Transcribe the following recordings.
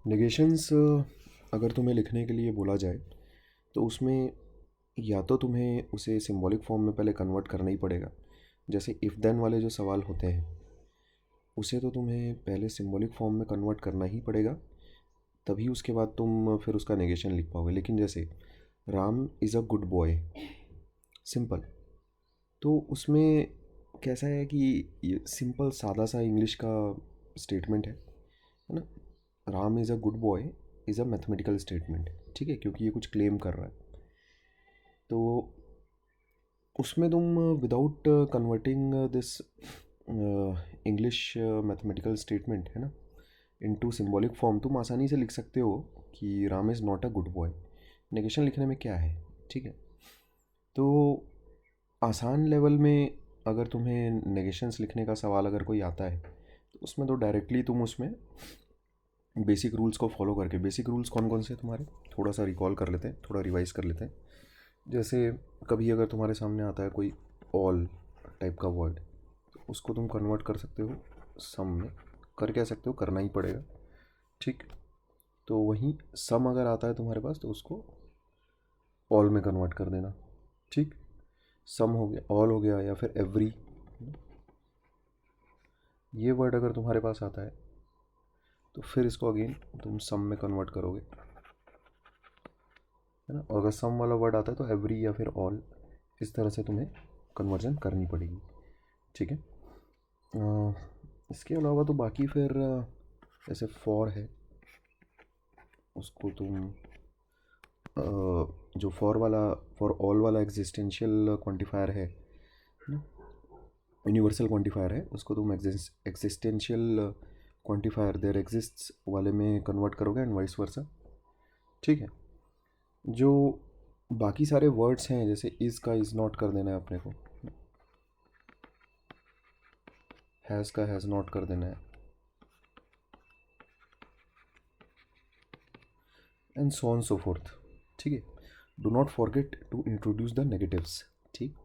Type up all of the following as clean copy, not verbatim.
नेगेशंस अगर तुम्हें लिखने के लिए बोला जाए तो उसमें या तो तुम्हें उसे सिंबॉलिक फॉर्म में पहले कन्वर्ट करना ही पड़ेगा। जैसे इफ़ देन वाले जो सवाल होते हैं उसे तो तुम्हें पहले सिंबॉलिक फॉर्म में कन्वर्ट करना ही पड़ेगा, तभी उसके बाद तुम फिर उसका नेगेशन लिख पाओगे। लेकिन जैसे Ram is a good boy, simple, तो उसमें कैसा है कि ये सिंपल सादा सा इंग्लिश का स्टेटमेंट है ना। Ram is a good boy is a mathematical statement, ठीक है, क्योंकि ये कुछ क्लेम कर रहा है। तो उसमें तुम without converting this English mathematical statement है ना इनटू सिंबॉलिक फॉर्म तुम आसानी से लिख सकते हो कि Ram is not a good boy. Negation लिखने में क्या है, ठीक है। तो आसान लेवल में अगर तुम्हें नेगेशंस लिखने का सवाल अगर कोई आता है तो उसमें तो डायरेक्टली तुम उसमें बेसिक रूल्स को फॉलो करके, बेसिक रूल्स कौन कौन से हैं तुम्हारे, थोड़ा सा रिकॉल कर लेते हैं, थोड़ा रिवाइज कर लेते हैं। जैसे कभी अगर तुम्हारे सामने आता है कोई ऑल टाइप का वर्ड तो उसको तुम कन्वर्ट कर सकते हो सम में, कर कह सकते हो, करना ही पड़ेगा, ठीक। तो वहीं सम अगर आता है तुम्हारे पास तो उसको ऑल में कन्वर्ट कर देना, ठीक। सम हो गया, ऑल हो गया, या फिर एवरी, ये वर्ड अगर तुम्हारे पास आता है तो फिर इसको अगेन तुम सम में कन्वर्ट करोगे, है ना। और अगर सम वाला वर्ड आता है तो एवरी या फिर ऑल, इस तरह से तुम्हें कन्वर्जन करनी पड़ेगी, ठीक है। इसके अलावा तो बाकी फिर जैसे फॉर है, उसको तुम जो फॉर वाला, फॉर ऑल वाला एग्जिस्टेंशियल क्वांटिफायर है ना, यूनिवर्सल क्वांटिफायर है, उसको तुम एग्जिस्टेंशियल क्वांटिफायर देयर एग्जिस्ट्स वाले में कन्वर्ट करोगे एंड वाइस वर्सा, ठीक है। जो बाकी सारे वर्ड्स हैं जैसे इज़ का इज़ नॉट कर देना है अपने को, हैज़ का हैज़ नॉट कर देना है, and so on so forth, ठीक है। Do not forget to introduce the negatives, ठीक।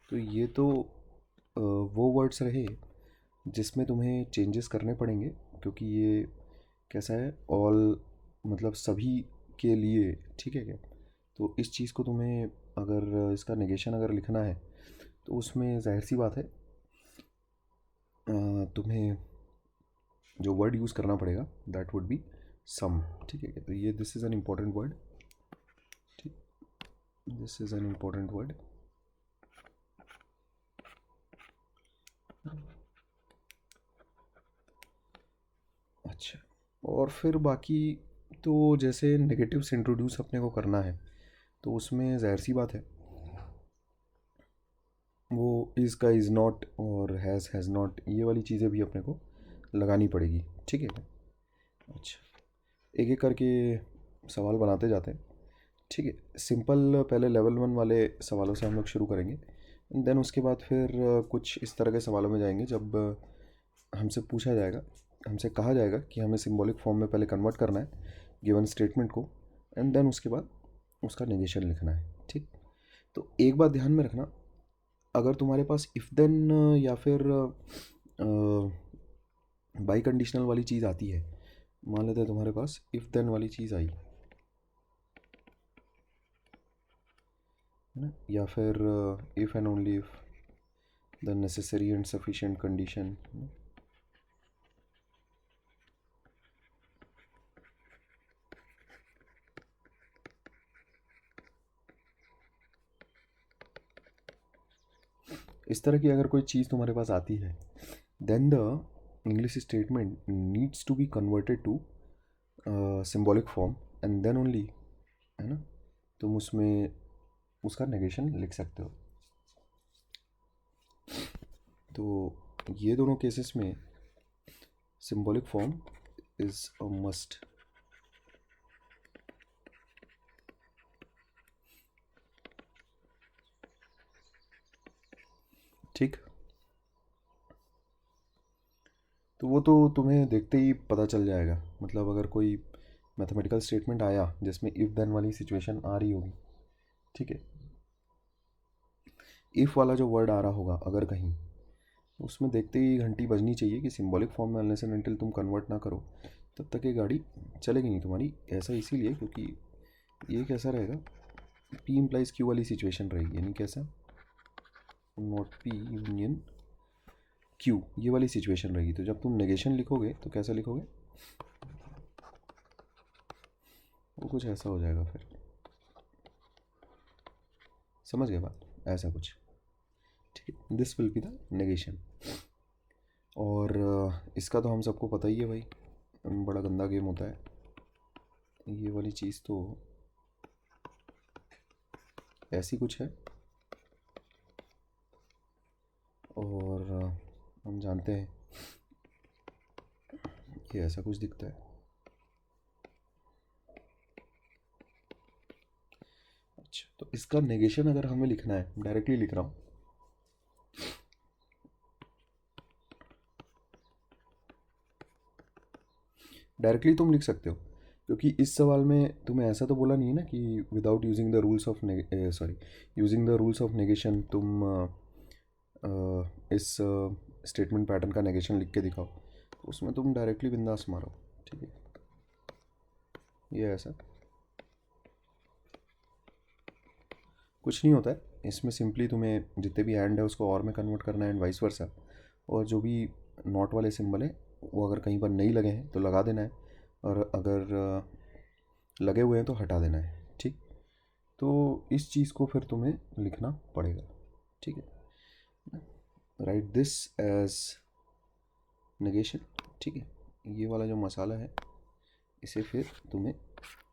तो ये तो वो वर्ड्स रहे जिसमें तुम्हें चेंजेस करने पड़ेंगे, क्योंकि ये कैसा है, ऑल मतलब सभी के लिए, ठीक है क्या। तो इस चीज़ को तुम्हें अगर इसका नेगेशन अगर लिखना है तो उसमें जाहिर सी बात है तुम्हें जो वर्ड यूज़ करना पड़ेगा दैट वुड बी सम, ठीक है। तो ये this is an important word, ठीक, this is an important word. अच्छा, और फिर बाकी तो जैसे नेगेटिव्स इंट्रोड्यूस अपने को करना है तो उसमें जाहिर सी बात है वो इज़ का इज़ नॉट और हैज़ नॉट, ये वाली चीज़ें भी अपने को लगानी पड़ेगी, ठीक है। अच्छा, एक एक करके सवाल बनाते जाते हैं, ठीक है। सिंपल पहले लेवल 1 वाले सवालों से हम लोग शुरू करेंगे, देन उसके बाद फिर कुछ इस तरह के सवालों में जाएंगे जब हमसे पूछा जाएगा, हमसे कहा जाएगा कि हमें सिंबॉलिक फॉर्म में पहले कन्वर्ट करना है गिवन स्टेटमेंट को, एंड देन उसके बाद उसका नेगेशन लिखना है, ठीक। तो एक बात ध्यान में रखना, अगर तुम्हारे पास इफ़ देन या फिर बाई कंडीशनल वाली चीज़ आती है, मान लेते हैं तुम्हारे पास इफ़ देन वाली चीज़ आई है ना, या फिर if and only if the necessary and sufficient condition, इस तरह की अगर कोई चीज़ तुम्हारे पास आती है, then the English statement needs to be converted to symbolic form, and then only, है ना, तुम उसमें उसका नेगेशन लिख सकते हो। तो ये दोनों केसेस में symbolic form is a must, ठीक। तो वो तो तुम्हें देखते ही पता चल जाएगा, मतलब अगर कोई मैथमेटिकल स्टेटमेंट आया जिसमें इफ़ देन वाली सिचुएशन आ रही होगी, ठीक है, इफ़ वाला जो वर्ड आ रहा होगा अगर कहीं, उसमें देखते ही घंटी बजनी चाहिए कि सिंबॉलिक फॉर्म में अनलेस एंड अनटिल तुम कन्वर्ट ना करो तब तक ये गाड़ी चलेगी नहीं तुम्हारी। ऐसा इसीलिए क्योंकि ये कैसा रहेगा, P इम्प्लाइज Q वाली सिचुएशन रहेगी, यानी कैसा, नॉट P यूनियन Q, ये वाली सिचुएशन रहेगी। तो जब तुम नेगेशन लिखोगे तो कैसा लिखोगे, वो कुछ ऐसा हो जाएगा फिर, समझ गए बात, ऐसा कुछ, ठीक है। This will be the negation. और इसका तो हम सबको पता ही है भाई, बड़ा गंदा गेम होता है। ये वाली चीज़ तो ऐसी कुछ है, और हम जानते हैं ये ऐसा कुछ दिखता है। अच्छा, तो इसका नेगेशन अगर हमें लिखना है, डायरेक्टली लिख रहा हूँ, डायरेक्टली तुम लिख सकते हो, क्योंकि इस सवाल में तुम्हें ऐसा तो बोला नहीं है ना कि without using the rules of sorry, using the rules of negation तुम इस स्टेटमेंट पैटर्न का नेगेशन लिख के दिखाओ। तो उसमें तुम डायरेक्टली बिंदास मारो, ठीक है। ये ऐसा कुछ नहीं होता है इसमें, सिंपली तुम्हें जितने भी एंड है उसको और में कन्वर्ट करना है, एंड वाइस वर्सा। और जो भी नॉट वाले सिंबल है वो अगर कहीं पर नहीं लगे हैं तो लगा देना है, और अगर लगे हुए हैं तो हटा देना है, ठीक। तो इस चीज़ को फिर तुम्हें लिखना पड़ेगा, ठीक है। राइट दिस एज नेगेशन, ठीक है। ये वाला जो मसाला है इसे फिर तुम्हें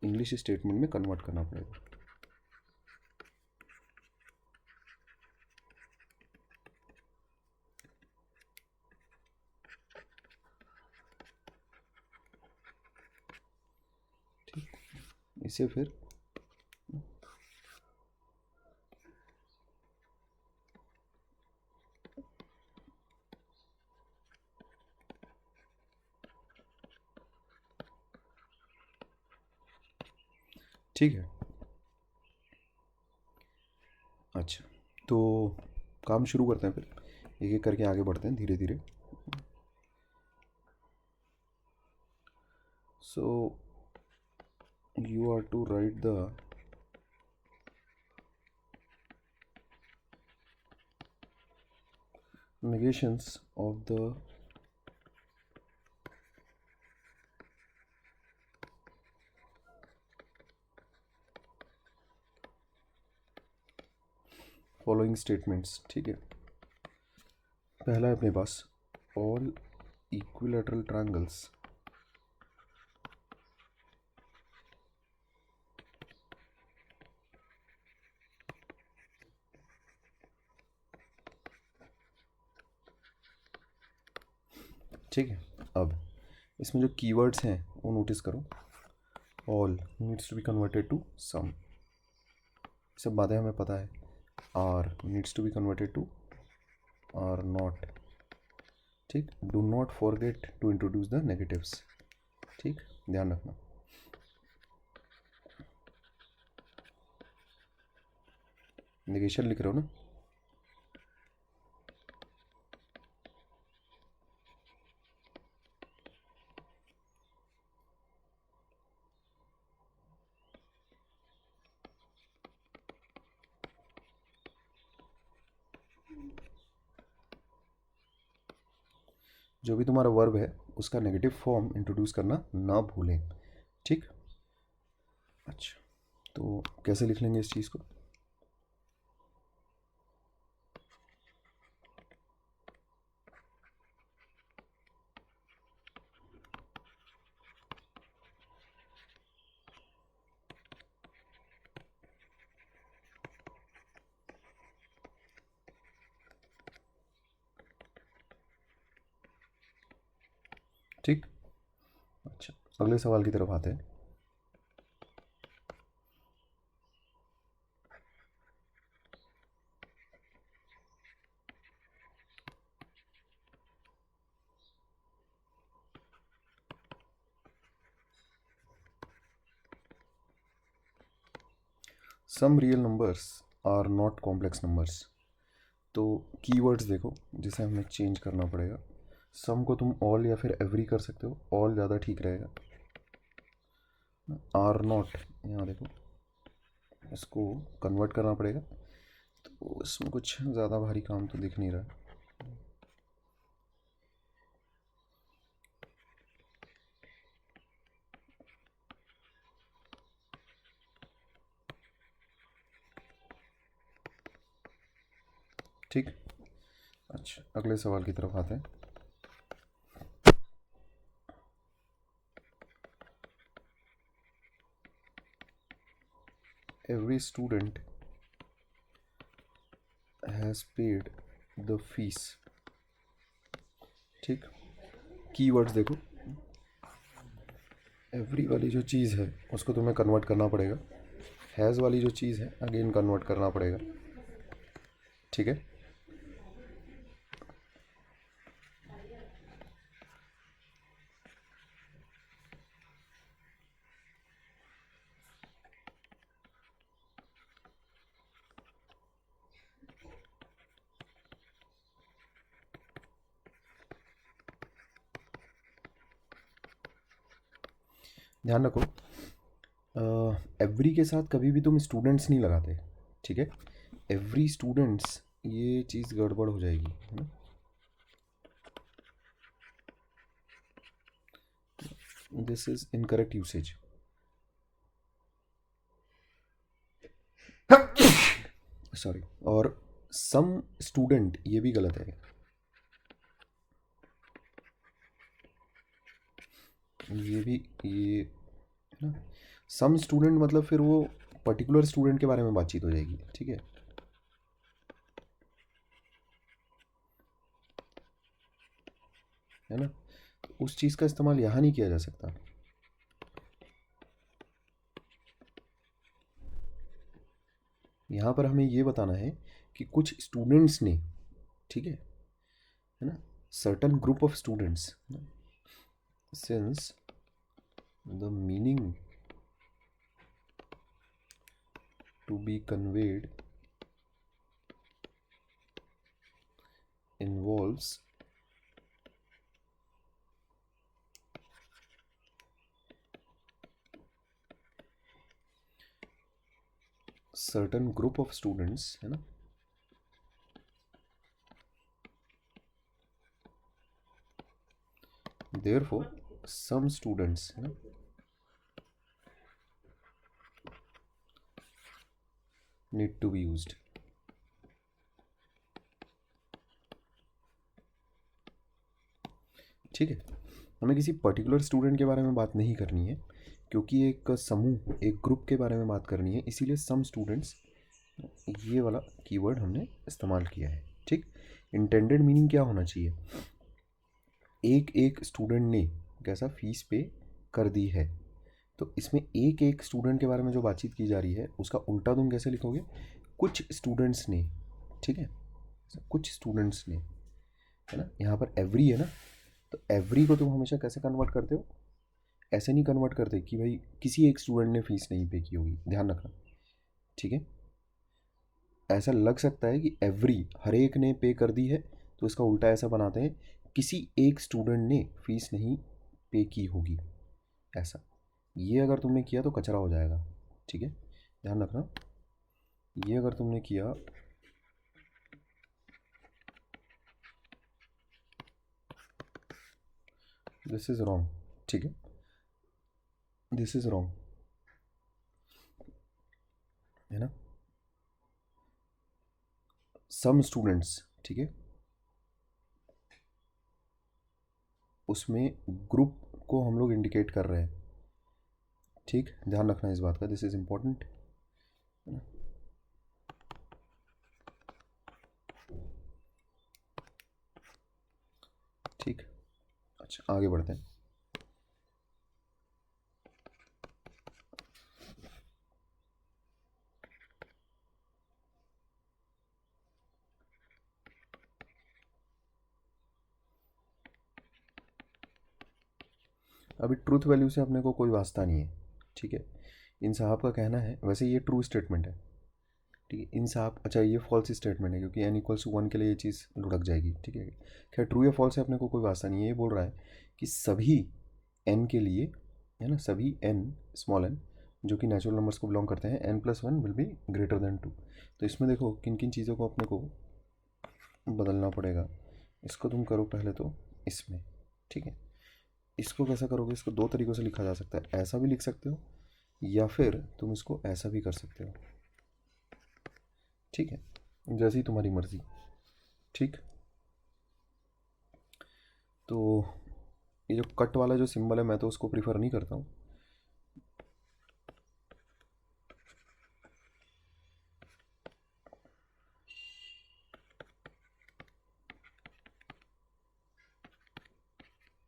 इंग्लिश स्टेटमेंट में कन्वर्ट करना पड़ेगा। ठीक, इसे फिर ठीक है। अच्छा, तो काम शुरू करते हैं, फिर एक एक करके आगे बढ़ते हैं धीरे धीरे। सो you are to write the negations of the following statements, ठीक है। पहला है अपने पास, all equilateral triangles ठीक है। अब इसमें जो कीवर्ड्स हैं वो नोटिस करो, all needs to be converted to some, सब बातें हमें पता है। Are needs to be converted to are not, ठीक। Do not forget to introduce the negatives, ठीक, ध्यान रखना। नेगेशन लिख रहे हो ना, जो भी तुम्हारा वर्ब है उसका नेगेटिव फॉर्म इंट्रोड्यूस करना ना भूलें, ठीक। अच्छा, तो कैसे लिख लेंगे इस चीज़ को, ठीक। अच्छा, अगले सवाल की तरफ आते हैं। Some real numbers are not complex numbers. तो कीवर्ड्स देखो जिसे हमें चेंज करना पड़ेगा। सम को तुम ऑल या फिर एवरी कर सकते हो, ऑल ज़्यादा ठीक रहेगा। आर नॉट, यहाँ देखो इसको कन्वर्ट करना पड़ेगा, तो इसमें कुछ ज़्यादा भारी काम तो दिख नहीं रहा। ठीक, अच्छा अगले सवाल की तरफ आते हैं। Every student has paid the fees. ठीक, कीवर्ड्स देखो, एवरी वाली जो चीज़ है उसको तुम्हें कन्वर्ट करना पड़ेगा, हैज़ वाली जो चीज़ है अगेन कन्वर्ट करना पड़ेगा। ठीक है, ध्यान रखो एवरी के साथ कभी भी तुम स्टूडेंट्स नहीं लगाते। ठीक है, एवरी स्टूडेंट्स ये चीज़ गड़बड़ हो जाएगी, है ना। This is incorrect usage. Sorry, और सम स्टूडेंट ये भी गलत है, ये भी ये है ना। सम स्टूडेंट मतलब फिर वो पर्टिकुलर स्टूडेंट के बारे में बातचीत हो जाएगी। ठीक है ना, उस चीज़ का इस्तेमाल यहाँ नहीं किया जा सकता। यहाँ पर हमें ये बताना है कि कुछ स्टूडेंट्स ने, ठीक है ना, certain group of students, since the meaning to be conveyed involves certain group of students, है ना, therefore some students, है ना, need to be used। ठीक है, हमें किसी पर्टिकुलर स्टूडेंट के बारे में बात नहीं करनी है, क्योंकि एक समूह, एक ग्रुप के बारे में बात करनी है, इसीलिए सम स्टूडेंट्स ये वाला कीवर्ड हमने इस्तेमाल किया है। ठीक, इंटेंडेड मीनिंग क्या होना चाहिए, एक एक स्टूडेंट ने कैसा फीस पे कर दी है, तो इसमें एक एक स्टूडेंट के बारे में जो बातचीत की जा रही है उसका उल्टा तुम कैसे लिखोगे, कुछ स्टूडेंट्स ने। ठीक है, कुछ स्टूडेंट्स ने, है ना, यहाँ पर एवरी है ना, तो एवरी को तुम हमेशा कैसे कन्वर्ट करते हो, ऐसे नहीं कन्वर्ट करते कि भाई किसी एक स्टूडेंट ने फीस नहीं पे की होगी, ध्यान रखना। ठीक है, ऐसा लग सकता है कि एवरी हर एक ने पे कर दी है, तो इसका उल्टा ऐसा बनाते हैं किसी एक स्टूडेंट ने फीस नहीं पे की होगी, ऐसा। ये अगर तुमने किया तो कचरा हो जाएगा। ठीक है, ध्यान रखना, ये अगर तुमने किया दिस इज रॉन्ग। ठीक है, दिस इज रॉन्ग, है ना। सम स्टूडेंट्स, ठीक है, उसमें ग्रुप को हम लोग इंडिकेट कर रहे हैं। ठीक, ध्यान रखना इस बात का, दिस इज इम्पोर्टेंट, है ना। ठीक, अच्छा आगे बढ़ते हैं। अभी ट्रूथ वैल्यू से अपने को कोई वास्ता नहीं है। ठीक है, इन साहब का कहना है, वैसे ये ट्रू स्टेटमेंट है। ठीक है। इन सब, अच्छा ये फॉल्स स्टेटमेंट है क्योंकि n=1 के लिए ये चीज़ लुढ़क जाएगी, ठीक है। खैर ट्रू या फॉल्स है अपने को कोई वास्ता नहीं है, ये बोल रहा है कि सभी n के लिए, है ना, सभी n स्मॉल n जो कि नेचुरल नंबर्स को बिलोंग करते हैं, n+1 will be greater than 2। तो इसमें देखो किन किन चीज़ों को अपने को बदलना पड़ेगा। इसको तुम करो पहले तो इसमें, ठीक है। इसको कैसा करोगे, इसको दो तरीक़ों से लिखा जा सकता है, ऐसा भी लिख सकते हो या फिर तुम इसको ऐसा भी कर सकते हो, ठीक है, जैसी तुम्हारी मर्ज़ी, ठीक। तो ये जो कट वाला जो सिंबल है मैं तो उसको प्रीफर नहीं करता हूँ।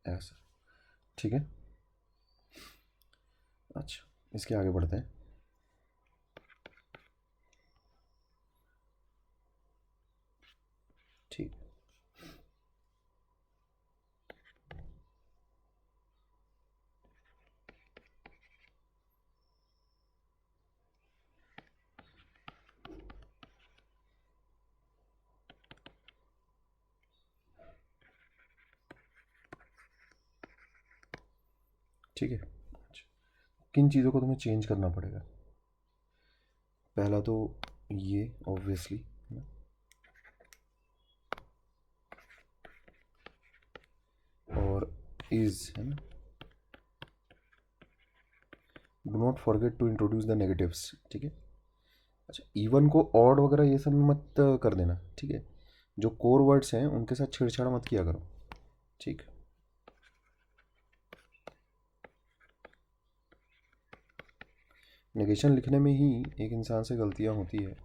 ऐसा, ठीक है। अच्छा इसके आगे बढ़ते हैं। ठीक, ठीक है। अच्छा, किन चीज़ों को तुम्हें चेंज करना पड़ेगा, पहला तो ये ऑब्वियसली, और इज, है ना। Do not forget to introduce the negatives, ठीक है। अच्छा इवन को ऑड वगैरह ये सब मत कर देना, ठीक है। जो कोर वर्ड्स हैं उनके साथ छेड़छाड़ मत किया करो, ठीक। नेगेशन लिखने में ही एक इंसान से गलतियां होती है,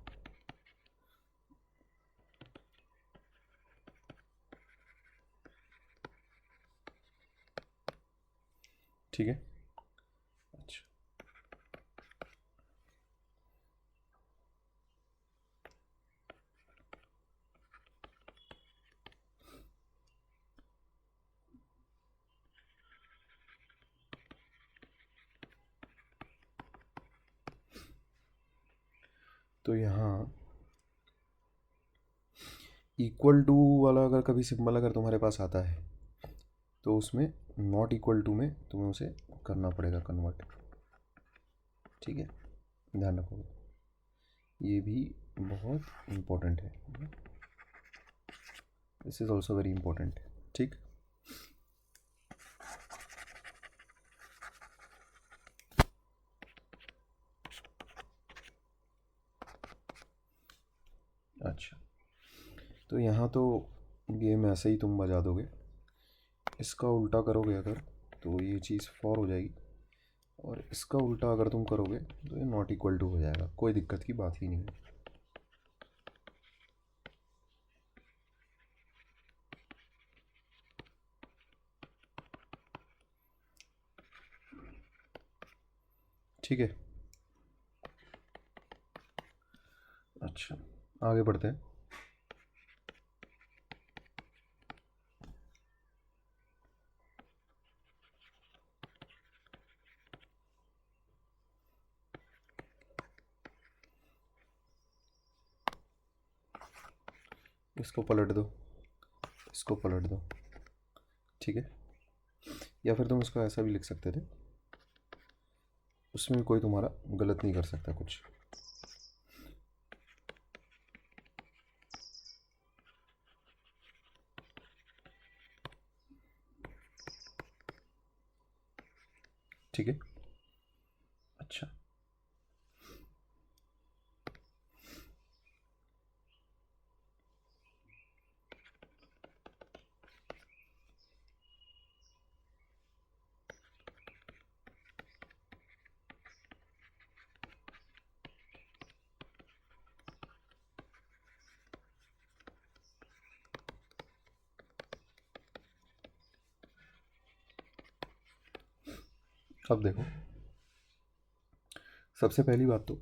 ठीक है। अच्छा तो यहाँ इक्वल टू वाला अगर कभी सिंबल अगर तुम्हारे पास आता है तो उसमें नॉट इक्वल टू में तुम्हें उसे करना पड़ेगा कन्वर्ट, ठीक है, ध्यान रखो, ये भी बहुत इम्पोर्टेंट है, this is also very important, ठीक। अच्छा तो यहाँ तो गेम ऐसे ही तुम बजा दोगे, इसका उल्टा करोगे अगर तो ये चीज़ फॉर हो जाएगी, और इसका उल्टा अगर तुम करोगे तो ये नॉट इक्वल टू हो जाएगा, कोई दिक्कत की बात ही नहीं है। ठीक है। अच्छा आगे बढ़ते हैं। इसको पलट दो, इसको पलट दो, ठीक है। या फिर तुम इसको ऐसा भी लिख सकते थे, उसमें कोई तुम्हारा गलत नहीं कर सकता कुछ, ठीक है। अच्छा अब देखो, सबसे पहली बात तो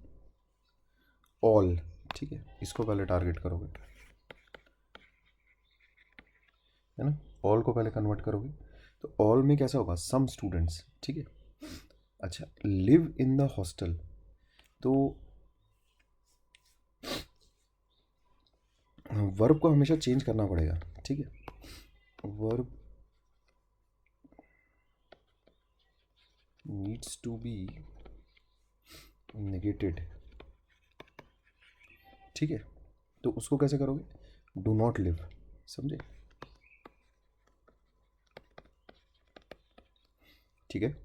ऑल, ठीक है, इसको पहले टारगेट करोगे, है ना, ऑल को पहले कन्वर्ट करोगे तो ऑल में कैसा होगा, सम स्टूडेंट्स, ठीक है। अच्छा लिव इन द हॉस्टल, तो वर्ब को हमेशा चेंज करना पड़ेगा, ठीक है। Verb needs to be negated, ठीक है। तो उसको कैसे करोगे, डू नॉट लिव, समझे, ठीक है।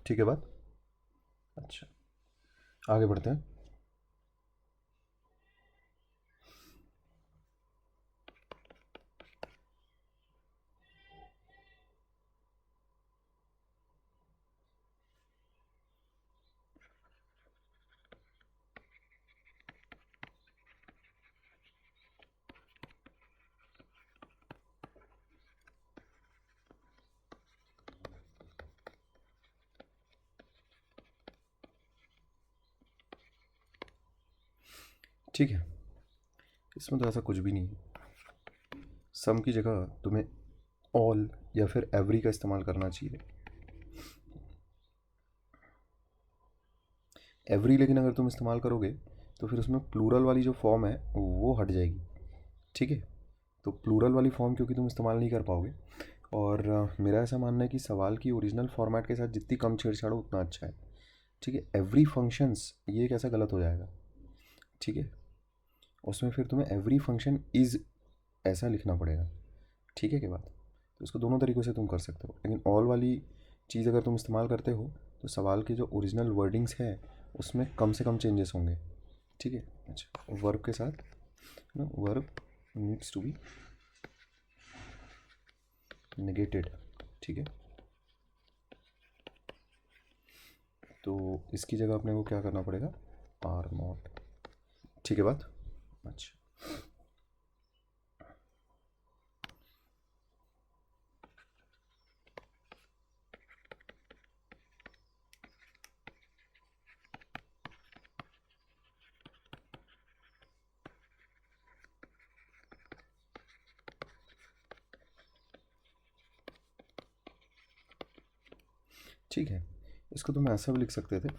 ठीक है बात, अच्छा आगे बढ़ते हैं। ठीक है, इसमें तो ऐसा कुछ भी नहीं है। सम की जगह तुम्हें ऑल या फिर एवरी का इस्तेमाल करना चाहिए। एवरी लेकिन अगर तुम इस्तेमाल करोगे तो फिर उसमें प्लूरल वाली जो फॉर्म है वो हट जाएगी, ठीक है। तो प्लूरल वाली फॉर्म क्योंकि तुम इस्तेमाल नहीं कर पाओगे, और मेरा ऐसा मानना है कि सवाल की ओरिजिनल फॉर्मेट के साथ जितनी कम छेड़छाड़ हो उतना अच्छा है, ठीक है। एवरी फंक्शंस ये कैसा गलत हो जाएगा, ठीक है। उसमें फिर तुम्हें एवरी फंक्शन इज़ ऐसा लिखना पड़ेगा, ठीक है, क्या बात। तो इसको दोनों तरीक़ों से तुम कर सकते हो, लेकिन ऑल वाली चीज़ अगर तुम इस्तेमाल करते हो तो सवाल के जो ओरिजिनल वर्डिंग्स है उसमें कम से कम चेंजेस होंगे, ठीक है। अच्छा, वर्ब के साथ ना, verb needs to be negated, ठीक है। तो इसकी जगह अपने को क्या करना पड़ेगा, आर नॉट, ठीक है बात, अच्छा। ठीक है, इसको तुम ऐसा भी लिख सकते थे,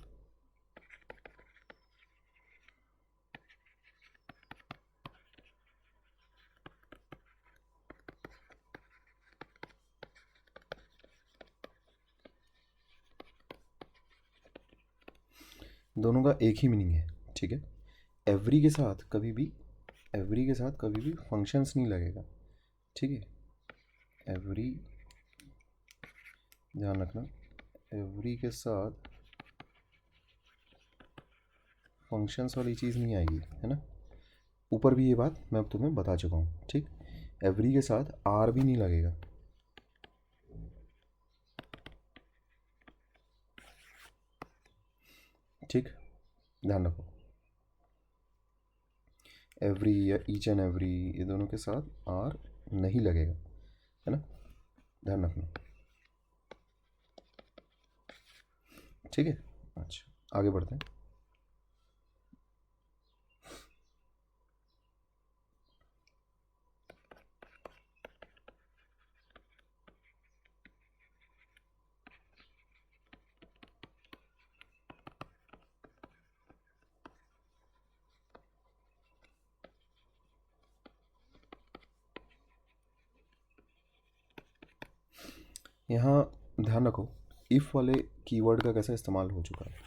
दोनों का एक ही मीनिंग है, ठीक है। एवरी के साथ कभी भी, एवरी के साथ कभी भी फंक्शंस नहीं लगेगा, ठीक है। एवरी, ध्यान रखना, एवरी के साथ फंक्शंस वाली चीज़ नहीं आएगी, है ना। ऊपर भी ये बात मैं अब तुम्हें बता चुका हूँ, ठीक। एवरी के साथ आर भी नहीं लगेगा, ठीक, ध्यान रखो। एवरी या ईच एंड एवरी ये दोनों के साथ आर नहीं लगेगा, है ना, ध्यान रखना, ठीक है। अच्छा आगे बढ़ते हैं। यहाँ ध्यान रखो, इफ़ वाले कीवर्ड का कैसा इस्तेमाल हो चुका है।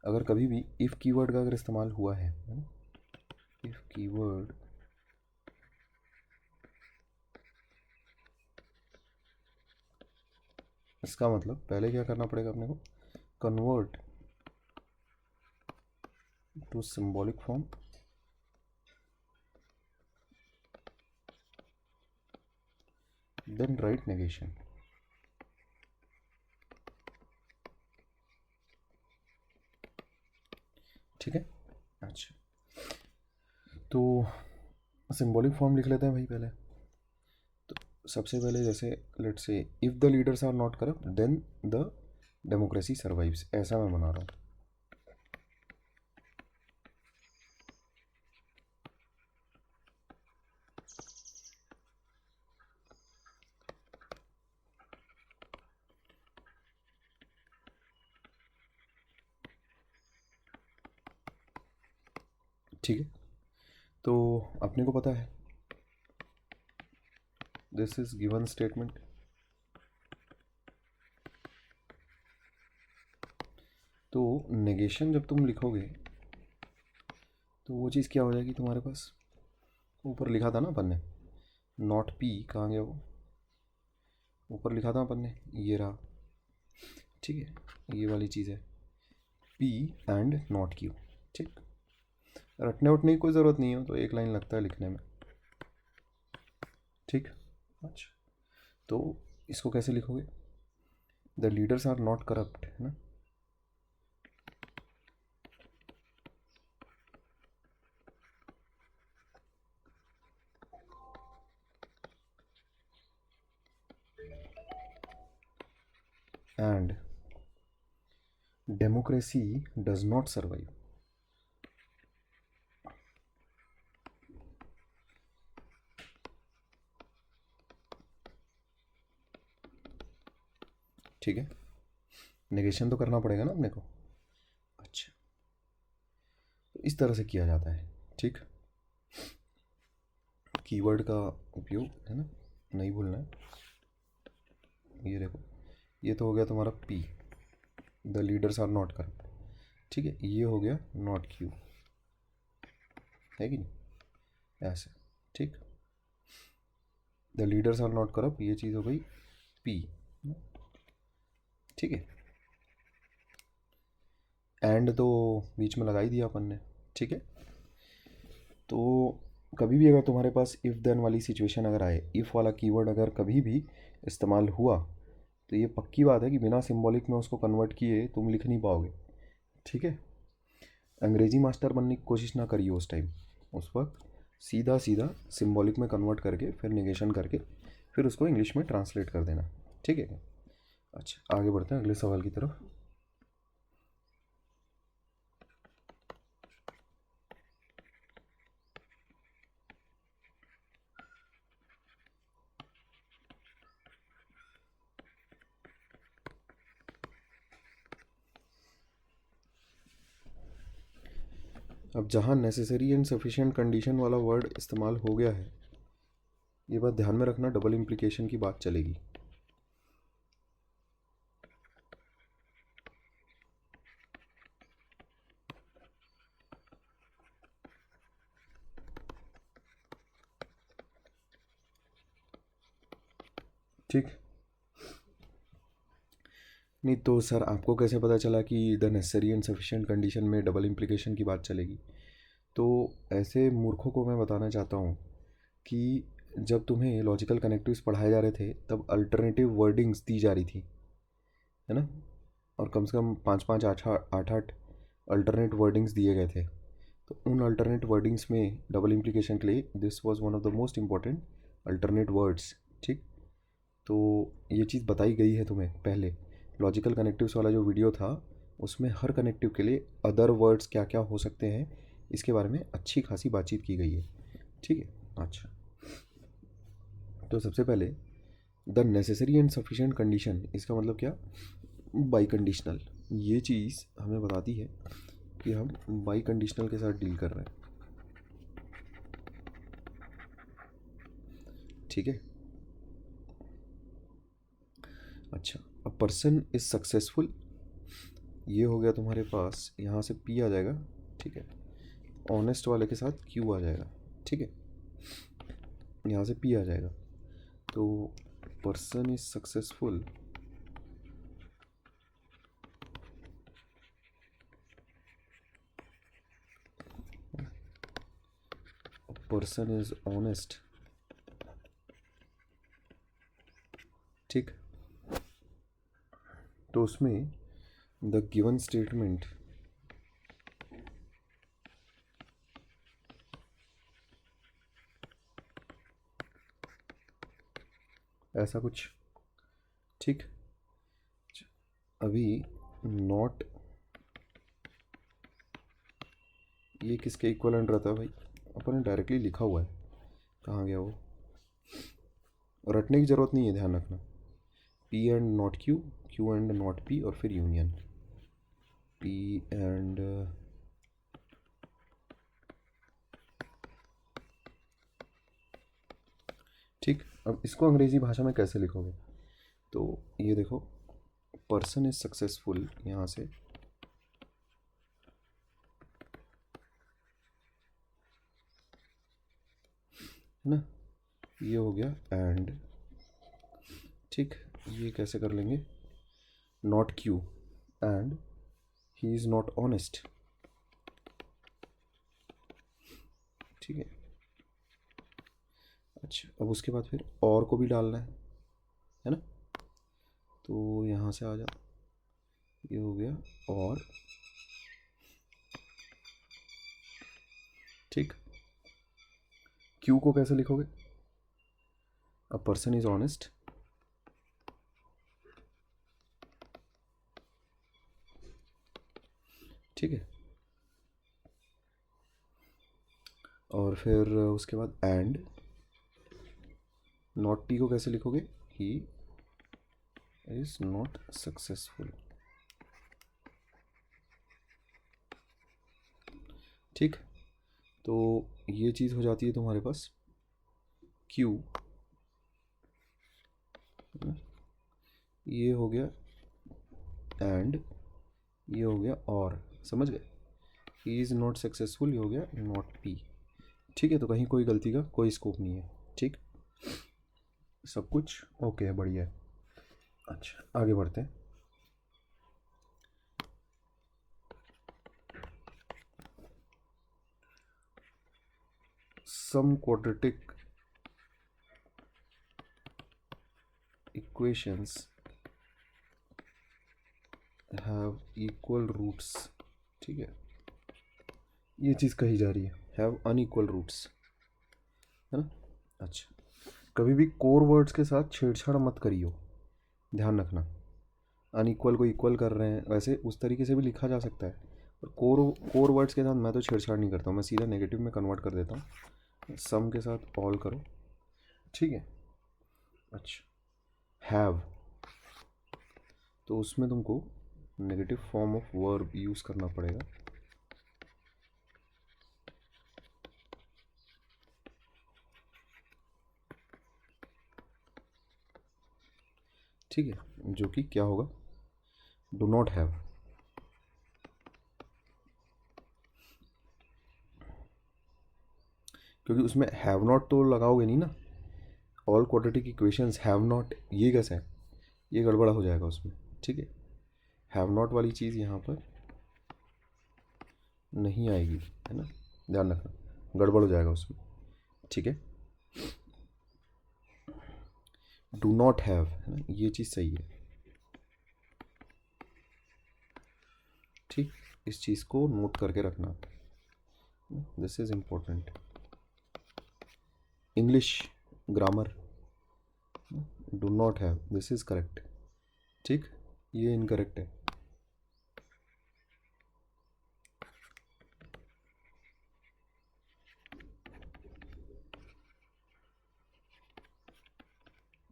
अगर कभी भी इफ़ कीवर्ड का अगर इस्तेमाल हुआ है ना, इफ़ कीवर्ड इसका मतलब पहले क्या करना पड़ेगा अपने को, convert to symbolic form, then right negation, ठीक है। अच्छा, तो सिंबॉलिक फॉर्म लिख लेते हैं भाई पहले। तो सबसे पहले जैसे let's say if the leaders are not corrupt then the democracy survives, ऐसा मैं बना रहा हूँ। ठीक है, तो अपने को पता है दिस इज गिवन स्टेटमेंट। तो नेगेशन जब तुम लिखोगे तो वो चीज़ क्या हो जाएगी तुम्हारे पास, ऊपर लिखा था ना अपन ने, नॉट पी, कहाँ गया वो, ऊपर लिखा था अपन ने, ये रहा। ठीक है, ये वाली चीज़ है पी एंड नॉट क्यू। ठीक, रटने उठने की कोई ज़रूरत नहीं है, तो एक लाइन लगता है लिखने में। ठीक, अच्छा, तो इसको कैसे लिखोगे, the leaders are not corrupt, है ना। And democracy does not survive. ठीक है, नेगेशन तो करना पड़ेगा ना अपने को। अच्छा, तो इस तरह से किया जाता है। ठीक, कीवर्ड का उपयोग, है ना, नहीं भूलना है। ये देखो, ये तो हो गया तुम्हारा P, the leaders are not corrupt. ठीक है, ये हो गया नॉट क्यू, है कि नहीं, ऐसे। ठीक, the leaders are not corrupt, ये चीज़ हो गई पी। ठीक है, एंड तो बीच में लगा ही दिया अपन ने। ठीक है, तो कभी भी अगर तुम्हारे पास इफ़ देन वाली सिचुएशन अगर आए, इफ़ वाला कीवर्ड अगर कभी भी इस्तेमाल हुआ, तो ये पक्की बात है कि बिना सिंबॉलिक में उसको कन्वर्ट किए तुम लिख नहीं पाओगे। ठीक है, अंग्रेजी मास्टर बनने की कोशिश ना करिए उस टाइम, उस वक्त सीधा सीधा सिंबॉलिक में कन्वर्ट करके फिर निगेशन करके फिर उसको इंग्लिश में ट्रांसलेट कर देना। ठीक है, अच्छा आगे बढ़ते हैं अगले सवाल की तरफ। अब जहाँ नेसेसरी एंड सफिशिएंट कंडीशन वाला वर्ड इस्तेमाल हो गया है, ये बात ध्यान में रखना, डबल इम्प्लीकेशन की बात चलेगी। ठीक, नहीं तो सर आपको कैसे पता चला कि the necessary and sufficient condition में डबल इम्प्लीकेशन की बात चलेगी। तो ऐसे मूर्खों को मैं बताना चाहता हूँ कि जब तुम्हें लॉजिकल कनेक्टिव्स पढ़ाए जा रहे थे तब अल्टरनेटिव वर्डिंग्स दी जा रही थी, है ना, और कम से कम पाँच पाँच आठ आठ आठ अल्टरनेट वर्डिंग्स दिए गए थे। तो उन अल्टरनेट वर्डिंग्स में डबल इम्प्लीकेशन के लिए this was one of the most important alternate words. ठीक, तो ये चीज़ बताई गई है तुम्हें पहले, लॉजिकल कनेक्टिव्स वाला जो वीडियो था उसमें हर कनेक्टिव के लिए अदर वर्ड्स क्या क्या हो सकते हैं इसके बारे में अच्छी खासी बातचीत की गई है। ठीक है, अच्छा, तो सबसे पहले the necessary and sufficient condition, इसका मतलब क्या, बाई कंडीशनल। ये चीज़ हमें बताती है कि हम बाई कंडीशनल के साथ डील कर रहे हैं। ठीक है, अच्छा, अ पर्सन इज सक्सेसफुल, ये हो गया तुम्हारे पास, यहाँ से पी आ जाएगा। ठीक है, ऑनेस्ट वाले के साथ क्यू आ जाएगा। ठीक है, यहाँ से पी आ जाएगा, तो person is successful, person is honest. ठीक, तो उसमें द गिवन स्टेटमेंट ऐसा कुछ। ठीक, अभी नॉट ये किसके इक्वलेंट रहता है भाई? अपन ने डायरेक्टली लिखा हुआ है, कहाँ गया वो? रटने की ज़रूरत नहीं है, ध्यान रखना। P and not Q, Q and not P, और फिर यूनियन पी एंड ठीक। अब इसको अंग्रेज़ी भाषा में कैसे लिखोगे? तो ये देखो, पर्सन इज सक्सेसफुल, यहाँ से है ना, ये हो गया एंड। ठीक, ये कैसे कर लेंगे? Not Q and he is not honest. ठीक है, अच्छा अब उसके बाद फिर और को भी डालना है ना? तो यहाँ से आ जाओ, ये हो गया और। ठीक, क्यू को कैसे लिखोगे? अ पर्सन इज ऑनेस्ट, ठीक है, और फिर उसके बाद एंड नॉट टी को कैसे लिखोगे? He is not successful. ठीक, तो ये चीज़ हो जाती है तुम्हारे पास क्यू, ये हो गया एंड, ये हो गया और, समझ गए? ही इज़ नॉट सक्सेसफुल, ये हो गया नॉट पी। ठीक है, तो कहीं कोई गलती का कोई स्कोप नहीं है। ठीक, सब कुछ ओके है, बढ़िया है। अच्छा आगे बढ़ते हैं। Some quadratic equations have equal roots. ठीक है, ये चीज़ कही जा रही है, हैव अनइक्वल रूट्स, है ना? अच्छा, कभी भी कोर वर्ड्स के साथ छेड़छाड़ मत करियो, ध्यान रखना। अनइक्वल को इक्वल कर रहे हैं, वैसे उस तरीके से भी लिखा जा सकता है, पर कोर वर्ड्स के साथ मैं तो छेड़छाड़ नहीं करता हूँ, मैं सीधा नेगेटिव में कन्वर्ट कर देता हूँ। सम के साथ ऑल करो, ठीक है। अच्छा, हैव, तो उसमें तुमको negative form of verb use करना पड़ेगा। ठीक है, जो कि क्या होगा? Do not have. क्योंकि उसमें हैव नॉट तो लगाओगे नहीं ना, all quadratic equations have not, ये कैसे है? ये गड़बड़ा हो जाएगा उसमें। ठीक है, हैव नॉट वाली चीज़ यहाँ पर नहीं आएगी, है ना, ध्यान रखना, गड़बड़ हो जाएगा उसमें। ठीक है, डू नॉट हैव, है ना, ये चीज़ सही है। ठीक, इस चीज़ को नोट करके रखना, this is important. English grammar, do not have, this is correct. ठीक, ये इनकरेक्ट है।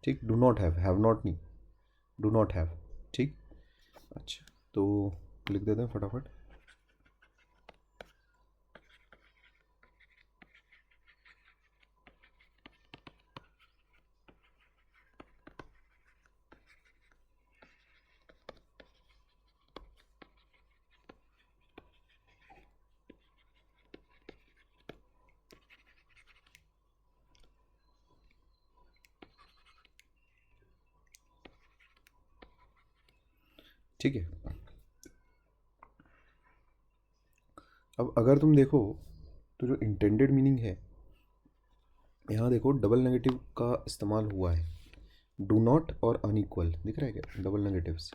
ठीक, डू नॉट हैव नॉट नहीं, डू नॉट हैव। ठीक, अच्छा तो लिख देते हैं फटाफट। ठीक है, अब अगर तुम देखो तो जो इंटेंडेड मीनिंग है, यहाँ देखो डबल नेगेटिव का इस्तेमाल हुआ है, डू नॉट और अनइक्वल, दिख रहा है क्या डबल नेगेटिव्स?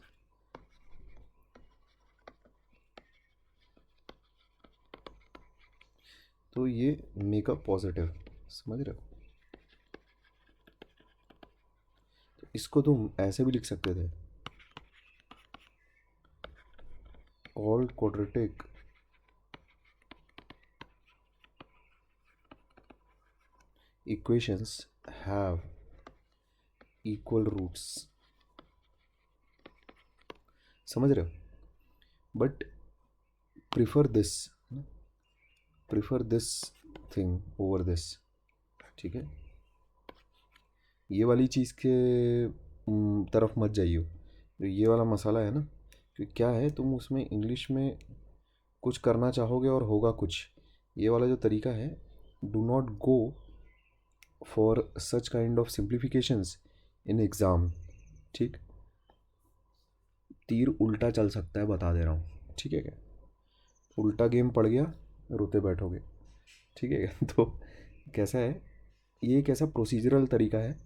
तो ये मेक अ पॉजिटिव, समझ रहे हो? इसको तुम ऐसे भी लिख सकते थे, all quadratic equations have equal roots. समझ रहे हो? But prefer this thing over this. ठीक है, ये वाली चीज़ के तरफ मत जाइए। जो ये वाला मसाला है ना, कि क्या है, तुम उसमें इंग्लिश में कुछ करना चाहोगे और होगा कुछ। ये वाला जो तरीका है, do not go for such kind of simplifications in exam. ठीक, तीर उल्टा चल सकता है, बता दे रहा हूँ। ठीक है क्या? उल्टा गेम पड़ गया, रोते बैठोगे। ठीक है क्या? तो कैसा है, ये एक ऐसा प्रोसीजरल तरीका है।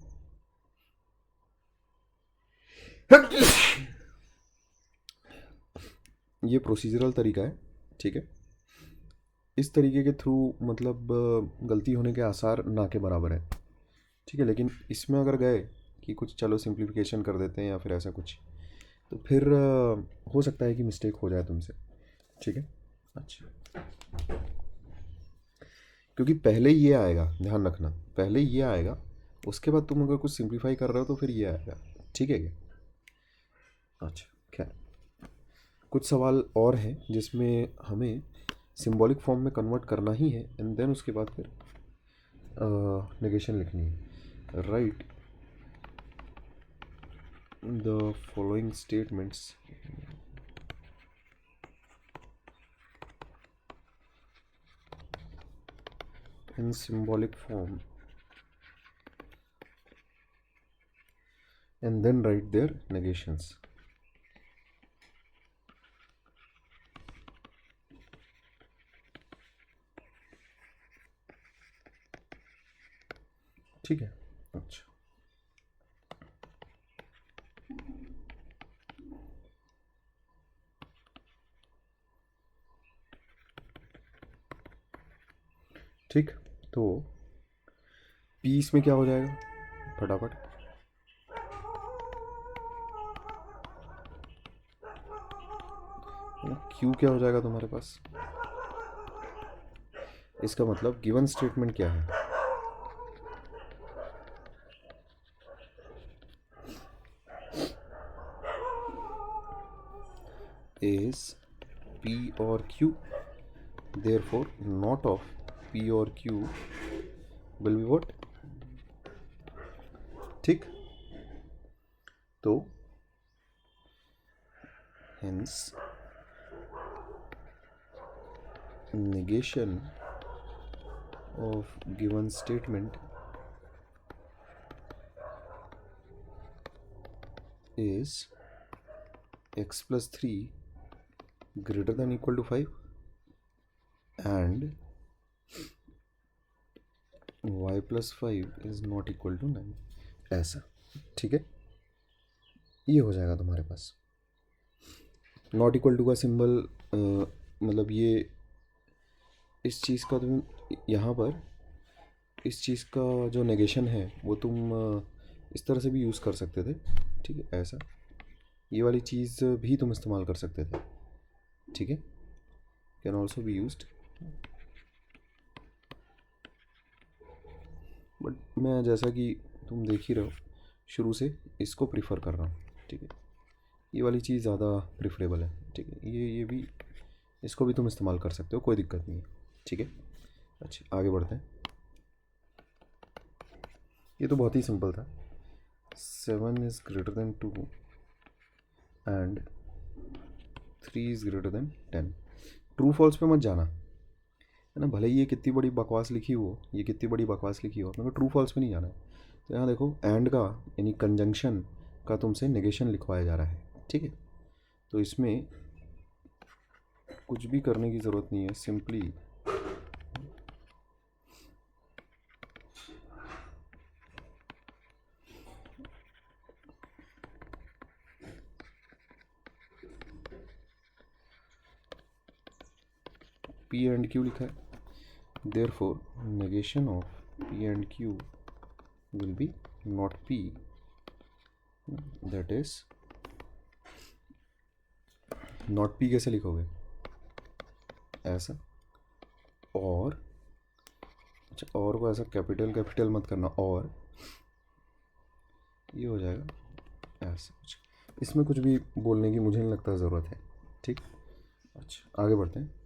ये प्रोसीजरल तरीका है। ठीक है, इस तरीके के थ्रू मतलब गलती होने के आसार ना के बराबर है। ठीक है, लेकिन इसमें अगर गए कि कुछ चलो सिंप्लीफिकेशन कर देते हैं या फिर ऐसा कुछ, तो फिर हो सकता है कि मिस्टेक हो जाए तुमसे। ठीक है, अच्छा, क्योंकि पहले ये आएगा, ध्यान रखना, पहले ये आएगा, उसके बाद तुम अगर कुछ सिंप्लीफाई कर रहे हो तो फिर ये आएगा। ठीक है क्या? अच्छा, क्या कुछ सवाल और हैं जिसमें हमें सिंबॉलिक फॉर्म में कन्वर्ट करना ही है, एंड देन उसके बाद फिर नेगेशन लिखनी है। Right the following statements in symbolic form and then write their negations. ठीक है, अच्छा, ठीक, तो पीस में क्या हो जाएगा फटाफट? क्यू क्या हो जाएगा तुम्हारे पास? इसका मतलब गिवन स्टेटमेंट क्या है? is P or Q, therefore not of P or Q will be what? ठीक, तो hence negation of given statement is x plus 3 greater than equal to 5 and y plus 5 is not equal to 9, ऐसा। ठीक है, ये हो जाएगा तुम्हारे पास। Not equal to का सिंबल मतलब ये, इस चीज़ का तुम यहाँ पर, इस चीज़ का जो नेगेशन है वो तुम इस तरह से भी यूज़ कर सकते थे। ठीक है, ऐसा, ये वाली चीज़ भी तुम इस्तेमाल कर सकते थे। ठीक है, can also be used, but मैं जैसा कि तुम देख ही रहे हो शुरू से इसको प्रीफर कर रहा हूँ। ठीक है, ये वाली चीज़ ज़्यादा प्रिफरेबल है। ठीक है, ये भी, इसको भी तुम इस्तेमाल कर सकते हो, कोई दिक्कत नहीं है। ठीक है, अच्छा, आगे बढ़ते हैं। ये तो बहुत ही सिंपल था। 7 is greater than 2 and 3 is greater than 10। True false पे मत जाना, है ना, भले ही ये कितनी बड़ी बकवास लिखी हो, ये कितनी बड़ी बकवास लिखी हो, अपने को ट्रू फॉल्स पे नहीं जाना है। तो यहाँ देखो, एंड का यानी कंजंक्शन का तुमसे नेगेशन लिखवाया जा रहा है। ठीक है, तो इसमें कुछ भी करने की ज़रूरत नहीं है, सिंपली P एंड Q लिखा है, therefore negation of P and Q will be not P that is not P कैसे लिखोगे, ऐसा, और अच्छा और को ऐसा कैपिटल कैपिटल मत करना, और ये हो जाएगा ऐसा कुछ। इसमें कुछ भी बोलने की मुझे नहीं लगता ज़रूरत है, ठीक। अच्छा आगे बढ़ते हैं।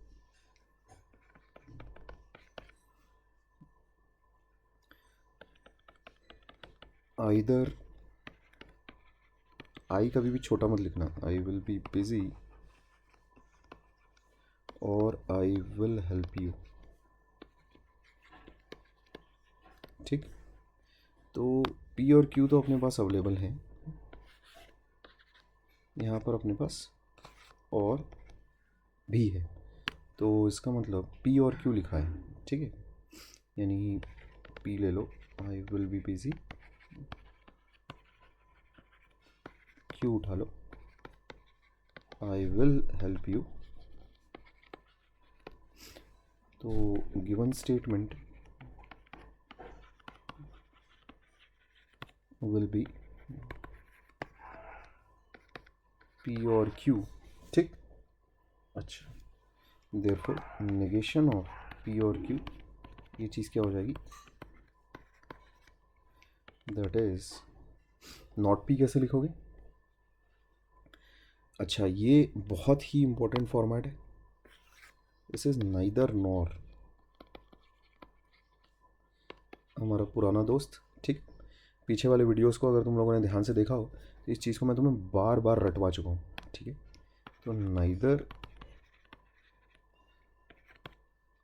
आइदर, आई कभी भी छोटा मत लिखना, आई विल बी बिजी और आई विल हेल्प यू, ठीक। तो पी और क्यू तो अपने पास अवेलेबल हैं, यहाँ पर अपने पास और भी है, तो इसका मतलब पी और क्यू लिखा है, ठीक है। यानी पी ले लो, I will be busy, Q उठा लो, आई विल हेल्प यू। तो given statement will be P और क्यू, ठीक। अच्छा देयरफॉर नेगेशन ऑफ पी और क्यू, ये चीज़ क्या हो जाएगी, दैट इज नॉट पी कैसे लिखोगे। अच्छा ये बहुत ही इंपॉर्टेंट फॉर्मेट है, दिस इज नाइदर नॉर, हमारा पुराना दोस्त, ठीक। पीछे वाले वीडियोस को अगर तुम लोगों ने ध्यान से देखा हो तो इस चीज़ को मैं तुम्हें बार बार रटवा चुका हूँ, ठीक है। तो neither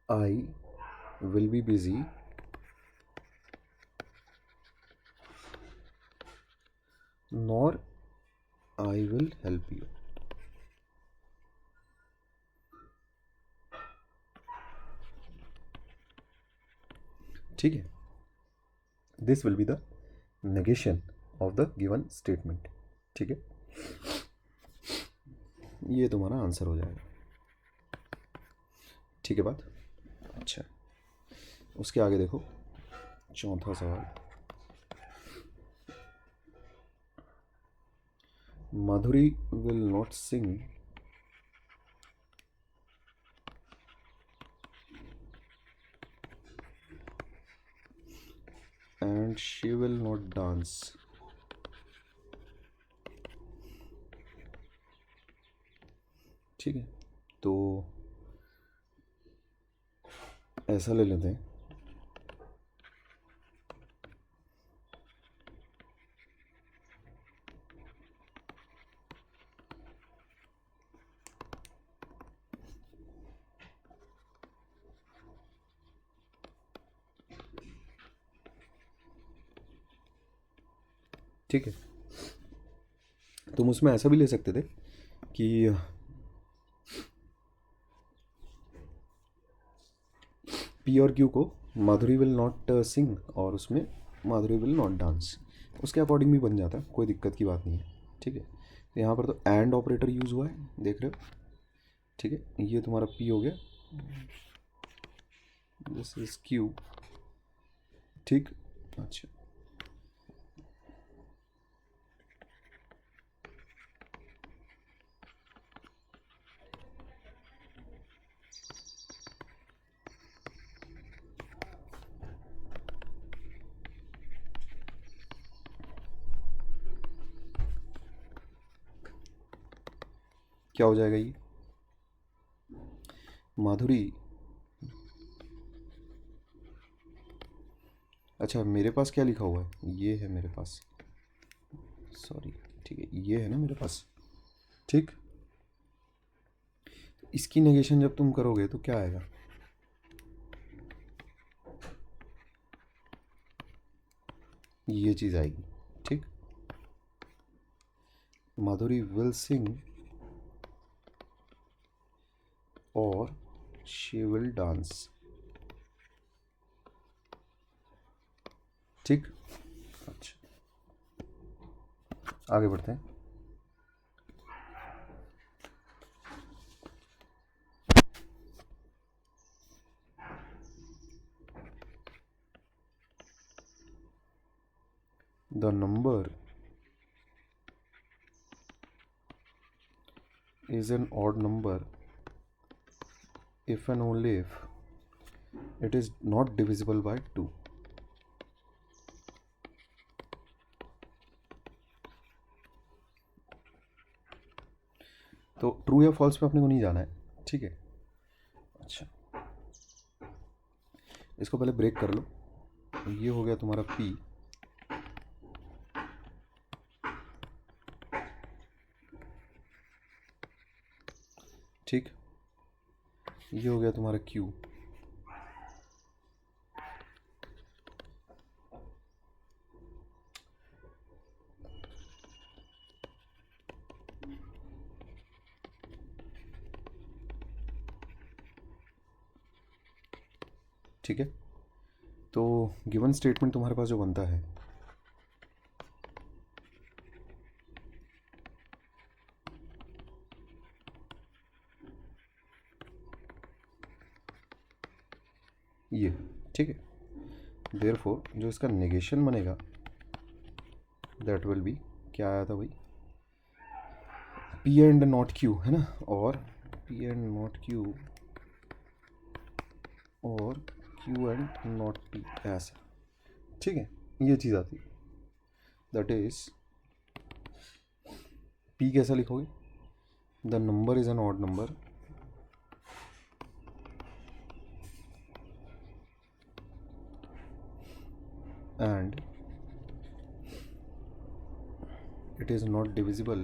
I will be busy nor I will help you, ठीक है। This will be the negation of the given statement, ठीक है। ये तुम्हारा आंसर हो जाएगा, ठीक है बात। अच्छा उसके आगे देखो, चौथा सवाल, Madhuri will not sing and she will not dance, ठीक है। तो ऐसा ले लेते हैं, ठीक है। तुम उसमें ऐसा भी ले सकते थे कि पी और क्यू को माधुरी विल नॉट सिंग और उसमें माधुरी विल नॉट डांस, उसके अकॉर्डिंग भी बन जाता है, कोई दिक्कत की बात नहीं है, ठीक है। तो यहाँ पर तो एंड ऑपरेटर यूज़ हुआ है, देख रहे हो, ठीक है। ये तुम्हारा पी हो गया, दिस इज क्यू, ठीक। अच्छा क्या हो जाएगा ये, माधुरी, अच्छा मेरे पास क्या लिखा हुआ है, ये है मेरे पास, सॉरी, ठीक है, ये है ना मेरे पास, ठीक। इसकी नेगेशन जब तुम करोगे तो क्या आएगा, ये चीज़ आएगी, ठीक। माधुरी विल सिंग और शी विल डांस, ठीक। अच्छा आगे बढ़ते हैं। The number is an odd number if and only if it is not divisible by 2. तो ट्रू या फॉल्स पे अपने को नहीं जाना है, ठीक है। अच्छा, इसको पहले ब्रेक कर लो। ये हो गया तुम्हारा P, ठीक। ये हो गया तुम्हारा Q, ठीक है। तो गिवन स्टेटमेंट तुम्हारे पास जो बनता है, ये, ठीक है। देयरफॉर जो इसका नेगेशन बनेगा दैट विल बी, क्या आया था भाई, P एंड नॉट Q, है ना, और P एंड नॉट Q और Q एंड नॉट P, ऐसा, ठीक है। ये चीज़ आती है, दैट इज P कैसा लिखोगे, the number is an odd number and it is not divisible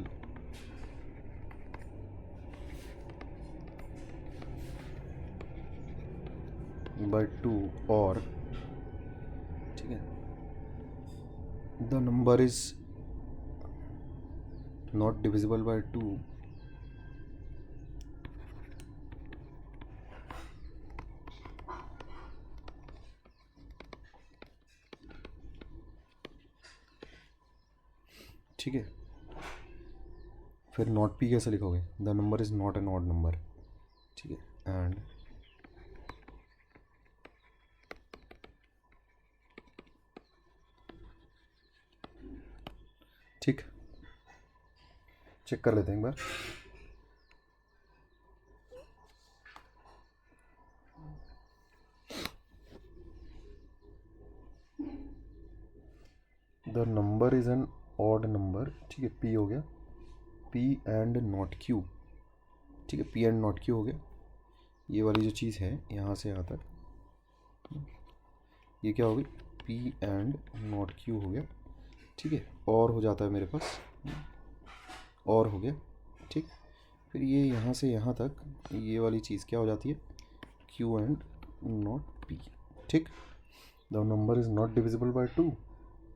by 2, or, ठीक है, the number is not divisible by 2 ठीक है। फिर नॉट P कैसे लिखोगे, the number is not an odd number, ठीक है। एंड ठीक, चेक कर लेते हैं एक बार। The number is an odd number, ठीक है। P हो गया, P एंड नॉट Q, ठीक है। P एंड नॉट Q हो गया। ये वाली जो चीज़ है यहाँ से यहाँ तक, ये क्या हो गई, P एंड नॉट Q हो गया, ठीक है। और हो जाता है मेरे पास, और हो गया, ठीक। फिर ये यहाँ से यहाँ तक ये वाली चीज़ क्या हो जाती है, Q एंड नॉट P, ठीक। The number is not divisible by 2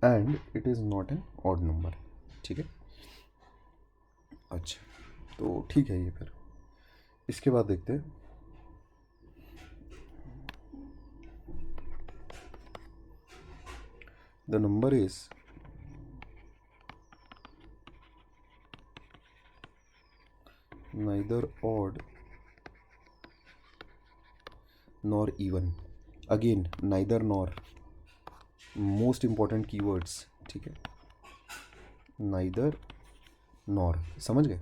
and it is not an odd number, ठीक है। अच्छा, तो ठीक है। ये फिर इसके बाद देखते हैं, the number is neither odd nor even, again neither nor, most important keywords, ठीक है। neither nor, समझ गए।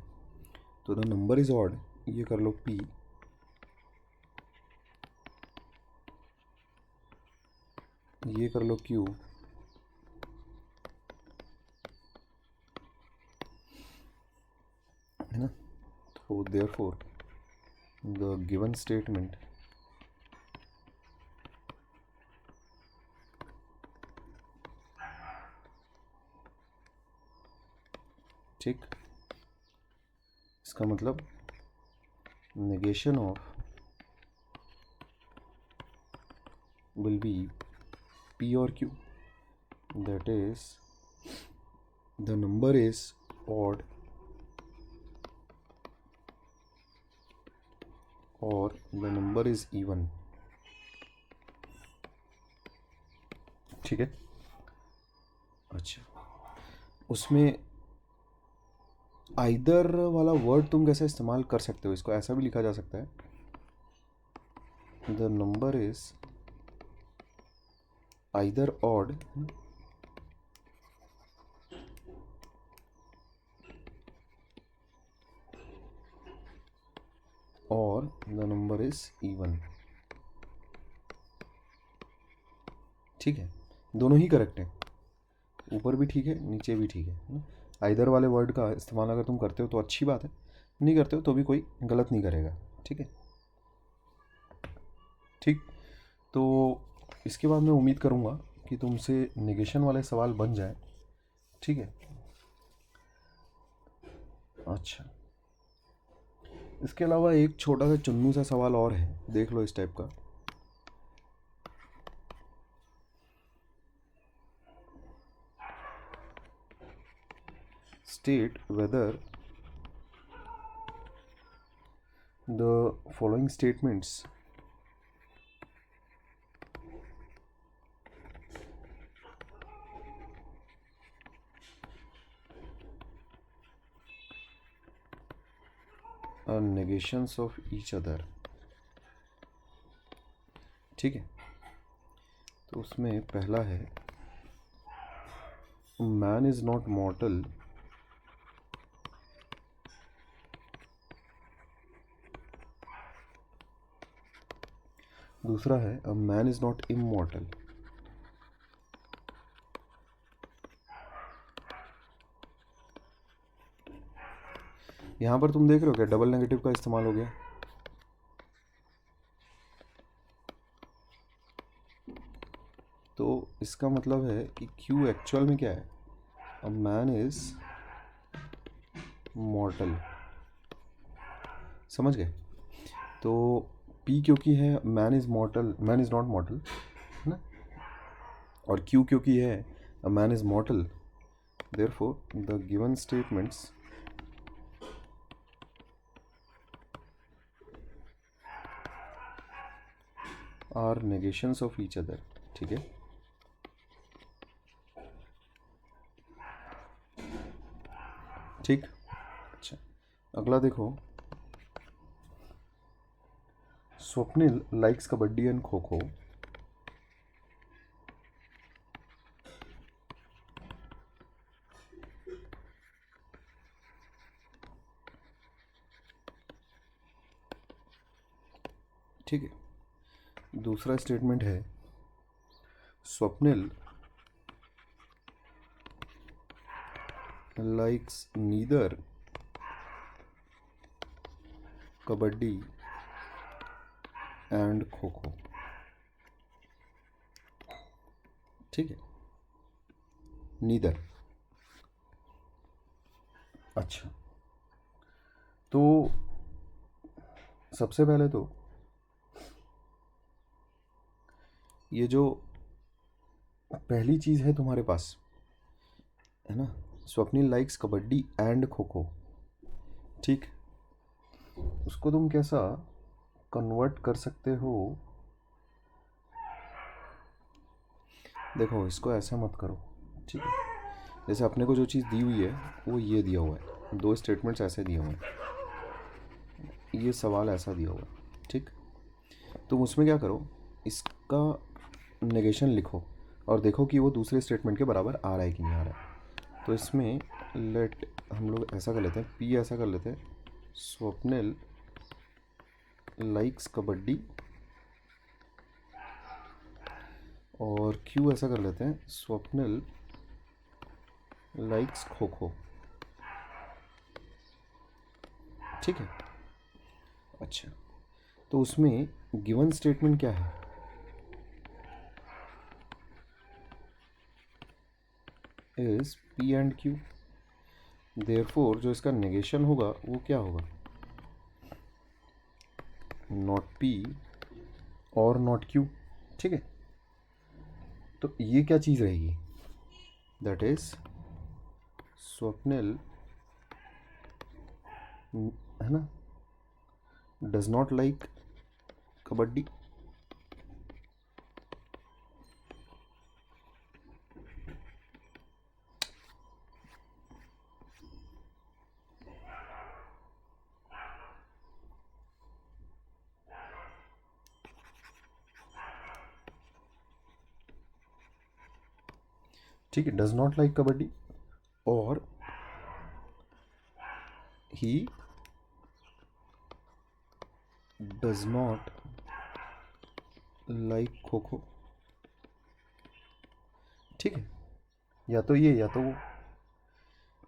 तो द नंबर इज ऑड, ये कर लो P, ये कर लो Q, है ना। तो देयरफॉर द गिवन स्टेटमेंट ठीक, इसका मतलब negation of will be P or Q, that is the number is odd or the number is even, ठीक है। अच्छा, उसमें आइदर वाला वर्ड तुम कैसे इस्तेमाल कर सकते हो, इसको ऐसा भी लिखा जा सकता है, the number is either odd is even. ठीक है, दोनों ही करेक्ट है, ऊपर भी ठीक है नीचे भी ठीक है। आइदर वाले वर्ड का इस्तेमाल अगर तुम करते हो तो अच्छी बात है, नहीं करते हो तो भी कोई गलत नहीं करेगा। ठीक है, ठीक। तो इसके बाद मैं उम्मीद करूँगा कि तुमसे नेगेशन वाले सवाल बन जाए। ठीक है, अच्छा, इसके अलावा एक छोटा सा चुन्नू सा सवाल और है, देख लो इस टाइप का। State whether the following statements are negations of each other. ठीक है, तो उसमें पहला है मैन इज नॉट मॉर्टल दूसरा है a man is not immortal. यहां पर तुम देख रहे हो क्या डबल नेगेटिव का इस्तेमाल हो गया। तो इसका मतलब है कि क्यू एक्चुअल में क्या है, अ मैन इज मॉर्टल। समझ गए। तो पी क्योंकि है man is mortal, man is not mortal है ना, और क्यू क्योंकि है a man is mortal, therefore the given statements are negations of each other. ठीक है, ठीक। अच्छा, अगला देखो, स्वप्निल लाइक्स कबड्डी एंड खो खो। ठीक है, दूसरा स्टेटमेंट है Swapnil likes neither kabaddi and kho kho. ठीक है, नीदर। अच्छा, तो सबसे पहले तो ये जो पहली चीज़ है तुम्हारे पास है ना, स्वप्निल लाइक्स कबड्डी एंड खो खो। ठीक, उसको तुम कैसा कन्वर्ट कर सकते हो। देखो इसको ऐसा मत करो। ठीक है, जैसे अपने को जो चीज़ दी हुई है वो ये दिया हुआ है, दो स्टेटमेंट्स ऐसे दिए हुए हैं, ये सवाल ऐसा दिया हुआ है। ठीक, तुम उसमें क्या करो, इसका नेगेशन लिखो और देखो कि वो दूसरे स्टेटमेंट के बराबर आ रहा है कि नहीं आ रहा है। तो इसमें लेट हम लोग ऐसा कर लेते हैं, पी ऐसा कर लेते हैं, स्वप्निल लाइक्स कबड्डी, और क्यू ऐसा कर लेते हैं, स्वप्निल लाइक्स खो खो। ठीक है, अच्छा, तो उसमें गिवन स्टेटमेंट क्या है, is P and Q, therefore जो इसका नेगेशन होगा वो क्या होगा, नॉट पी और नॉट क्यू। ठीक है, तो ये क्या चीज़ रहेगी, दैट इज स्वप्निल है ना डज नॉट लाइक कबड्डी। ठीक है, डज नॉट लाइक कबड्डी, और ही डज नॉट लाइक खो, ठीक है, या तो ये या तो वो,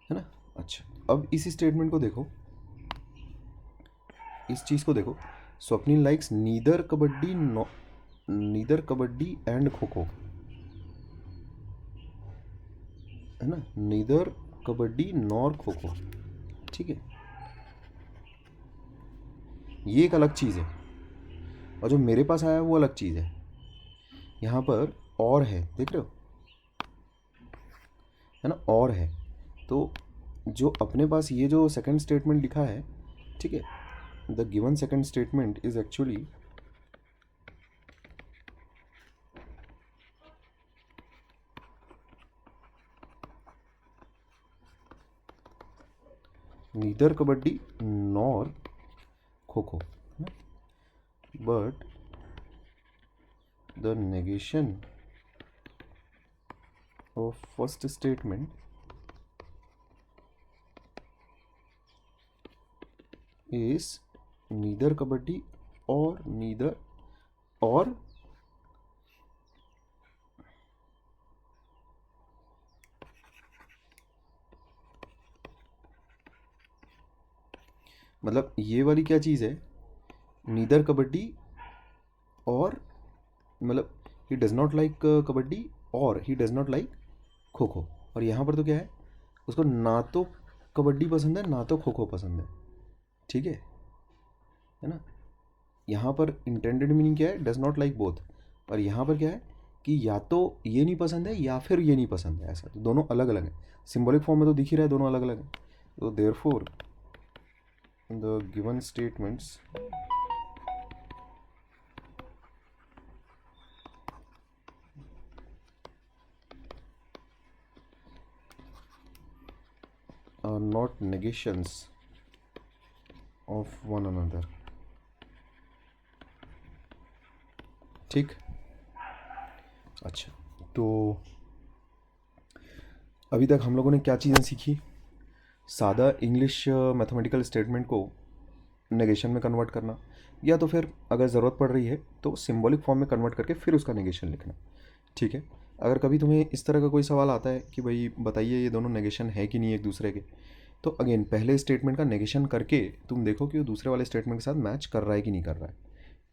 है ना। अच्छा, अब इसी स्टेटमेंट को देखो, इस चीज़ को देखो, Swapnil likes neither kabaddi and kho kho, है ना, नीदर कबड्डी नॉर खो खो, ठीक है, ये एक अलग चीज़ है, और जो मेरे पास आया है वो अलग चीज़ है। यहाँ पर और है, देख रहे हो, है ना, और है, तो जो अपने पास ये जो सेकंड स्टेटमेंट लिखा है, ठीक है, the given second statement is actually neither kabaddi nor kho kho, but the negation of first statement is neither kabaddi or neither or मतलब ये वाली क्या चीज़ है, नीदर कबड्डी और मतलब he does not like kabaddi और he does not like kho kho, और यहाँ पर तो क्या है, उसको ना तो कबड्डी पसंद है ना तो खो खो पसंद है, ठीक है ना। यहाँ पर इंटेंडेड मीनिंग क्या है, डज़ नॉट लाइक बोथ, और यहाँ पर क्या है कि या तो ये नहीं पसंद है या फिर ये नहीं पसंद है, ऐसा, तो दोनों अलग अलग हैं, सिंबॉलिक फॉर्म में तो दिख ही रहा है दोनों अलग अलग हैं, तो therefore the given statements are not negations of one another, ठीक। अच्छा, तो अभी तक हम लोगों ने क्या चीज़ें सीखी, सादा इंग्लिश मैथमेटिकल स्टेटमेंट को नेगेशन में कन्वर्ट करना, या तो फिर अगर ज़रूरत पड़ रही है तो सिंबॉलिक फॉर्म में कन्वर्ट करके फिर उसका नेगेशन लिखना, ठीक है। अगर कभी तुम्हें इस तरह का कोई सवाल आता है कि भाई बताइए ये दोनों नेगेशन है कि नहीं एक दूसरे के, तो अगेन पहले स्टेटमेंट का नेगेशन करके तुम देखो कि वो दूसरे वाले स्टेटमेंट के साथ मैच कर रहा है कि नहीं कर रहा है,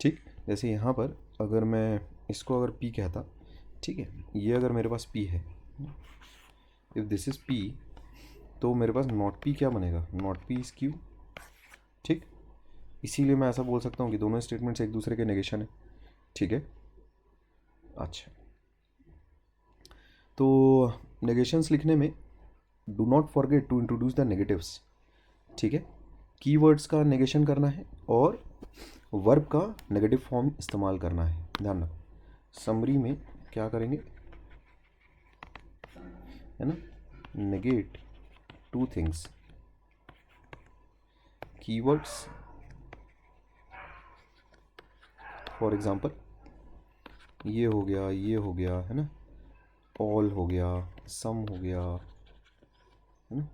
ठीक। जैसे यहाँ पर अगर मैं इसको अगर पी कहता, ठीक है, ये अगर मेरे पास पी है, इफ़ दिस इज़ पी, तो मेरे पास नॉट पी क्या बनेगा, नॉट पी इज़ क्यू, ठीक। इसीलिए मैं ऐसा बोल सकता हूँ कि दोनों स्टेटमेंट्स एक दूसरे के नेगेशन है, ठीक है। अच्छा, तो नेगेशंस लिखने में do not forget to introduce the negatives, ठीक है, कीवर्ड्स का नेगेशन करना है और वर्ब का नेगेटिव फॉर्म इस्तेमाल करना है, ध्यान रखो। समरी में क्या करेंगे, है ना, negate two things, keywords, for example ये हो गया, ये हो गया, है ना, ऑल हो गया, सम हो गया, है ना,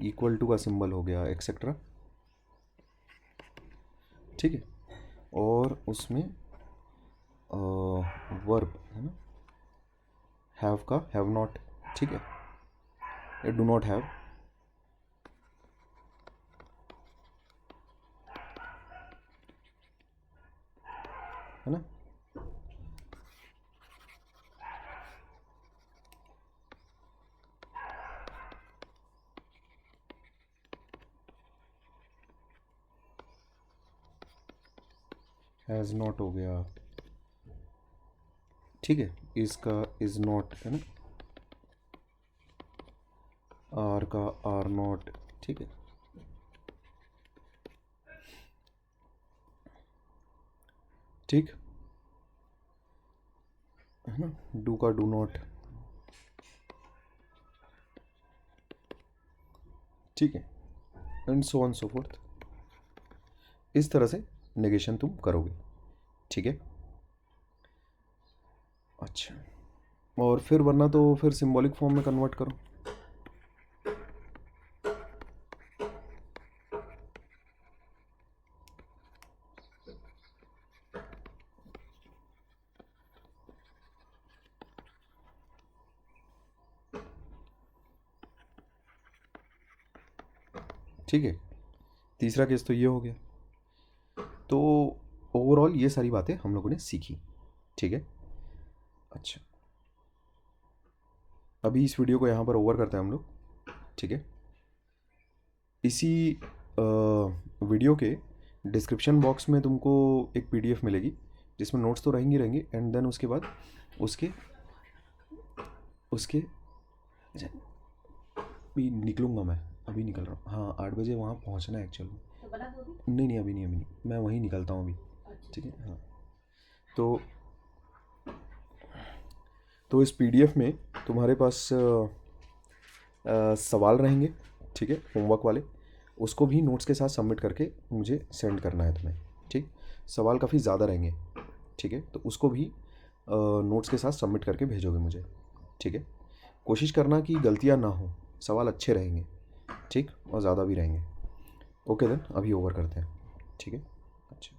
इक्वल टू का सिंबल हो गया, एक्सेट्रा, ठीक है। और उसमें वर्ब, है ना, हैव का हैव नॉट, ठीक है, ये डू नॉट हैव, है ना, हैज़ नॉट हो गया, ठीक है, इसका इज़ नॉट, है ना, आर का आर नॉट, ठीक है, ठीक है ना, डू का डू नॉट, ठीक है, and so on so fourth. इस तरह से नेगेशन तुम करोगे, ठीक है। अच्छा, और फिर वरना तो फिर सिंबॉलिक फॉर्म में कन्वर्ट करो, ठीक है, तीसरा केस तो ये हो गया। तो ओवरऑल ये सारी बातें हम लोगों ने सीखी। ठीक है, अच्छा, अभी इस वीडियो को यहाँ पर ओवर करते हैं हम लोग। ठीक है, इसी वीडियो के डिस्क्रिप्शन बॉक्स में तुमको एक पीडीएफ मिलेगी जिसमें नोट्स तो रहेंगी एंड देन उसके बाद उसके उसके अभी निकलूँगा मैं, अभी निकल रहा हूँ। हाँ 8 बजे वहाँ पहुँचना है एक्चुअली। तो बना दोगे? नहीं, अभी नहीं, मैं वहीं निकलता हूँ अभी। अच्छा। ठीक है, हाँ। तो इस पीडीएफ में तुम्हारे पास सवाल रहेंगे, ठीक है, होमवर्क वाले। उसको भी नोट्स के साथ सबमिट करके मुझे सेंड करना है तुम्हें। ठीक, सवाल काफ़ी ज़्यादा रहेंगे। ठीक है, तो उसको भी नोट्स के साथ सबमिट करके भेजोगे मुझे। ठीक है, कोशिश करना कि गलतियाँ ना हो, सवाल अच्छे रहेंगे। ठीक, और ज़्यादा भी रहेंगे। ओके देन, अभी ओवर करते हैं। ठीक है, अच्छा।